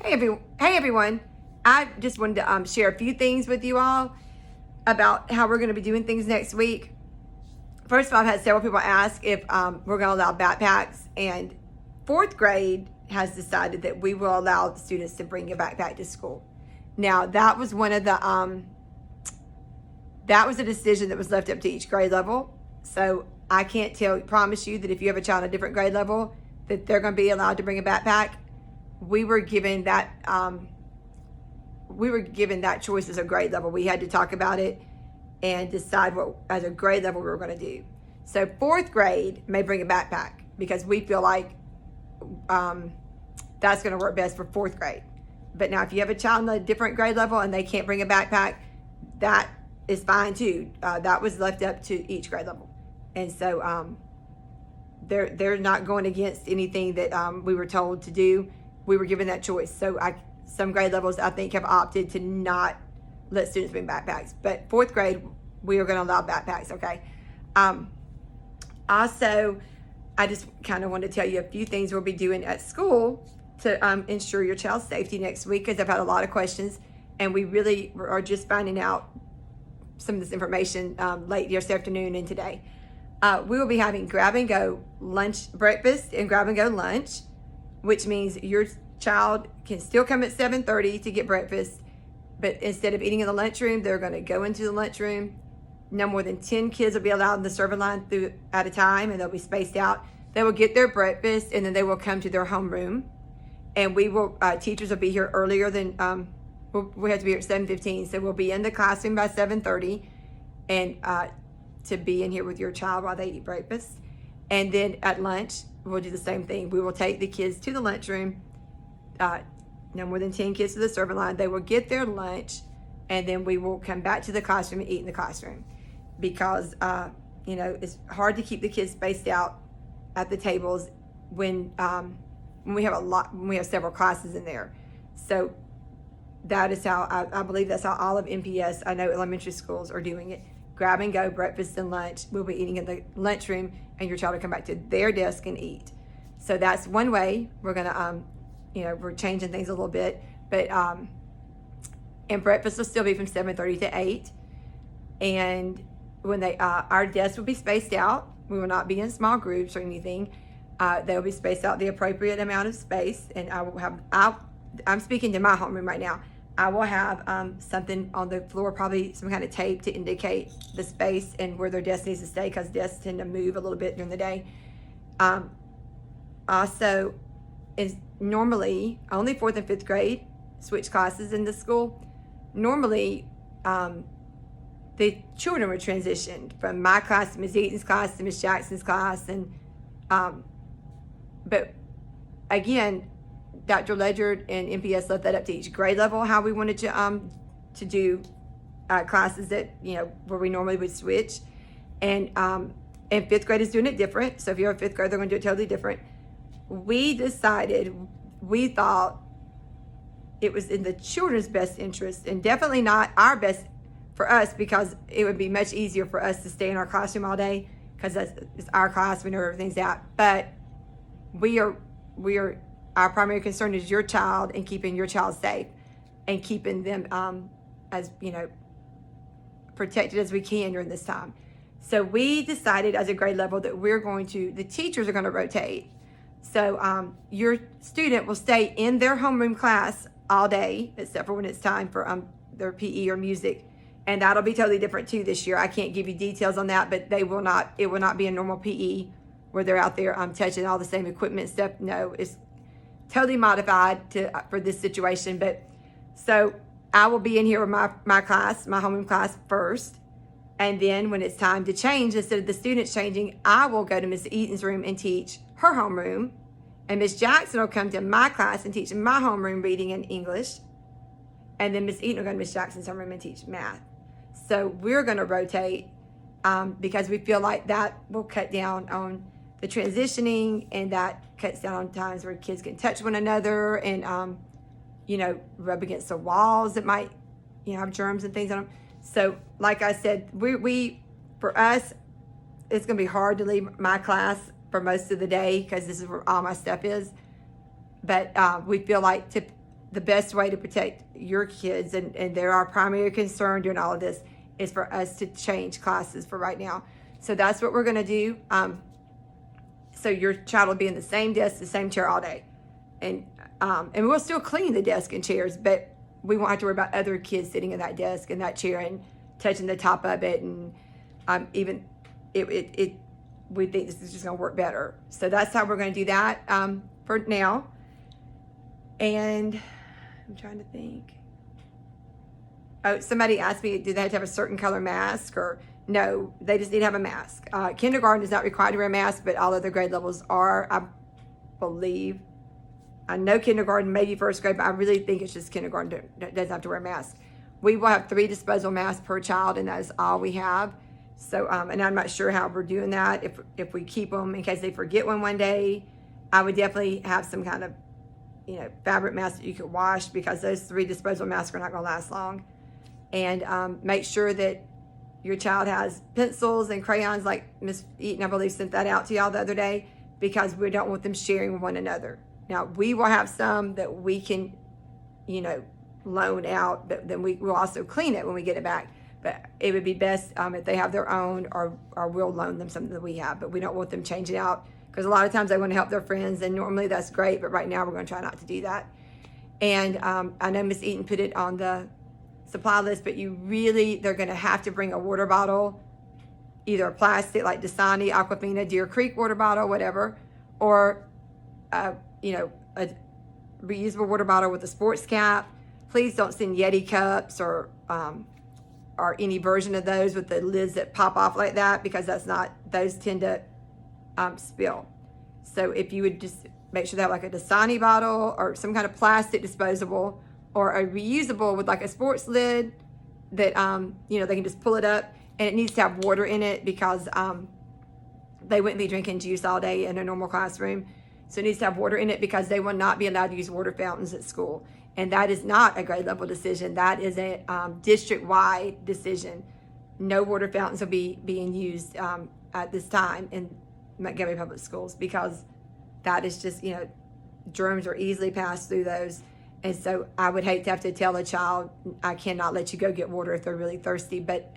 Hey everyone. I just wanted to share a few things with you all about how we're going to be doing things next week. First of all, I've had several people ask if we're going to allow backpacks, and fourth grade has decided that we will allow the students to bring a backpack to school. Now, that was one of the that was a decision that was left up to each grade level. So I can't promise you that if you have a child in a different grade level that they're going to be allowed to bring a backpack. We were given that choice as a grade level. We had to talk about it and decide what as a grade level we were going to do. So fourth grade may bring a backpack because we feel like that's going to work best for fourth grade. But now if you have a child in a different grade level and they can't bring a backpack, that is fine too. That was left up to each grade level. And so they're not going against anything that we were told to do. We were given that choice. So some grade levels, I think, have opted to not let students bring backpacks. But fourth grade, we are going to allow backpacks, okay? Also, I just kind of want to tell you a few things we'll be doing at school to ensure your child's safety next week, because I've had a lot of questions, and we really are just finding out some of this information late this afternoon and today. We will be having grab-and-go lunch, breakfast, and grab-and-go lunch, which means your child can still come at 7:30 to get breakfast, but instead of eating in the lunchroom, they're going to go into the lunchroom. No more than 10 kids will be allowed in the serving line at a time, and they'll be spaced out. They will get their breakfast, and then they will come to their homeroom. And we will, teachers will be here earlier than, we have to be here at 7:15, so we'll be in the classroom by 7:30, and to be in here with your child while they eat breakfast. And then at lunch, we'll do the same thing. We will take the kids to the lunchroom, no more than 10 kids to the serving line. They will get their lunch, and then we will come back to the classroom and eat in the classroom, because it's hard to keep the kids spaced out at the tables when we have several classes in there. So that is how I believe that's how all of MPS, I know elementary schools are doing it. Grab and go, breakfast and lunch. We'll be eating in the lunchroom, and your child will come back to their desk and eat. So that's one way we're gonna, we're changing things a little bit, but and breakfast will still be from 7:30 to 8. And when our desks will be spaced out. We will not be in small groups or anything. They will be spaced out the appropriate amount of space, and I'm speaking to my homeroom right now. I will have something on the floor, probably some kind of tape to indicate the space and where their desk needs to stay, because desks tend to move a little bit during the day. Also, is normally only 4th and 5th grade switch classes in the school. Normally, the children were transitioned from my class to Ms. Eaton's class to Ms. Jackson's class, and but again, Dr. Ledger and MPS left that up to each grade level, how we wanted to do classes that, where we normally would switch. And 5th grade is doing it different. So if you're a 5th grade, they're going to do it totally different. We thought it was in the children's best interest, and definitely not our best for us, because it would be much easier for us to stay in our classroom all day, because it's our class, we know everything's out. But our primary concern is your child, and keeping your child safe, and keeping them as protected as we can during this time. So we decided as a grade level that the teachers are going to rotate. So your student will stay in their homeroom class all day, except for when it's time for their PE or music. And that'll be totally different too this year. I can't give you details on that, but it will not be a normal PE where they're out there touching all the same equipment and stuff. No, it's totally modified for this situation. But so I will be in here with my class, my homeroom class first. And then when it's time to change, instead of the students changing, I will go to Miss Eaton's room and teach her homeroom. And Miss Jackson will come to my class and teach my homeroom reading and English. And then Miss Eaton will go to Miss Jackson's homeroom and teach math. So we're going to rotate because we feel like that will cut down on the transitioning, and that cuts down on times where kids can touch one another and, rub against the walls that might, have germs and things on them. So like I said, for us, it's going to be hard to leave my class for most of the day, because this is where all my stuff is. But we feel like the best way to protect your kids, and they're our primary concern during all of this, is for us to change classes for right now. So that's what we're going to do. So your child will be in the same desk, the same chair all day. And we'll still clean the desk and chairs, but we won't have to worry about other kids sitting in that desk and that chair and touching the top of it. And we think this is just going to work better. So that's how we're going to do that for now. And I'm trying to think. Oh, somebody asked me, do they have to have a certain color mask? Or no, they just need to have a mask. Kindergarten is not required to wear a mask, but all other grade levels are, I believe. I know kindergarten, maybe first grade, but I really think it's just kindergarten that doesn't have to wear a mask. We will have 3 disposable masks per child, and that is all we have. So, and I'm not sure how we're doing that. If we keep them in case they forget one day, I would definitely have some kind of, fabric mask that you could wash, because those 3 disposable masks are not going to last long. And make sure that your child has pencils and crayons, like Miss Eaton, I believe, sent that out to y'all the other day, because we don't want them sharing with one another. Now, we will have some that we can, loan out, but then we will also clean it when we get it back. But it would be best if they have their own, or we'll loan them something that we have. But we don't want them changing out, because a lot of times they want to help their friends, and normally that's great, but right now we're going to try not to do that. And I know Miss Eaton put it on the supply list, but they're going to have to bring a water bottle, either a plastic like Dasani, Aquafina, Deer Creek water bottle, whatever, or a reusable water bottle with a sports cap. Please don't send Yeti cups or any version of those with the lids that pop off like that, because those tend to spill. So if you would just make sure they have like a Dasani bottle or some kind of plastic disposable, or a reusable with like a sports lid that they can just pull it up, and it needs to have water in it, because they wouldn't be drinking juice all day in a normal classroom. So it needs to have water in it, because they will not be allowed to use water fountains at school. And that is not a grade level decision. That is a district-wide decision. No water fountains will be being used at this time in Montgomery Public Schools, because that is just, germs are easily passed through those. And so I would hate to have to tell a child, I cannot let you go get water if they're really thirsty. But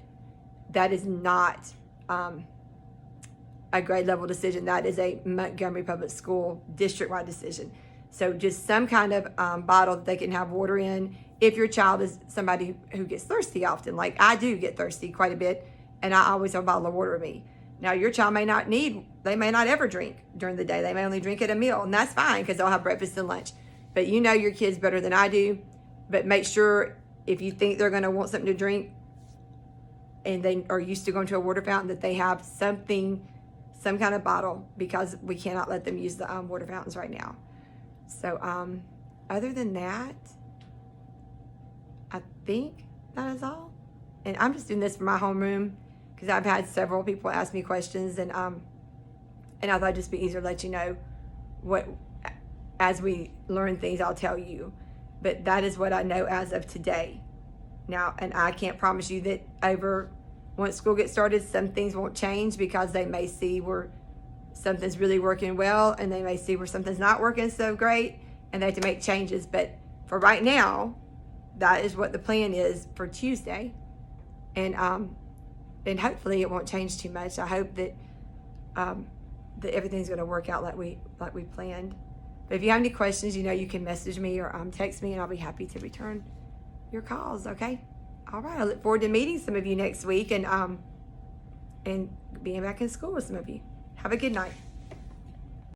that is not a grade level decision. That is a Montgomery Public School district-wide decision. So just some kind of bottle that they can have water in. If your child is somebody who gets thirsty often, like I do get thirsty quite a bit, and I always have a bottle of water with me. Now your child may not ever drink during the day. They may only drink at a meal, and that's fine, because they'll have breakfast and lunch. But you know your kids better than I do. But make sure, if you think they're going to want something to drink and they are used to going to a water fountain, that they have some kind of bottle, because we cannot let them use the water fountains right now. So other than that, I think that is all. And I'm just doing this for my homeroom, because I've had several people ask me questions, and I thought it'd just be easier to let you know what. As we learn things, I'll tell you. But that is what I know as of today. Now, and I can't promise you that once school gets started, some things won't change, because they may see where something's really working well, and they may see where something's not working so great, and they have to make changes. But for right now, that is what the plan is for Tuesday. And hopefully it won't change too much. I hope that everything's going to work out like we planned. But if you have any questions, you can message me or text me, and I'll be happy to return your calls, okay? All right, I look forward to meeting some of you next week, and being back in school with some of you. Have a good night.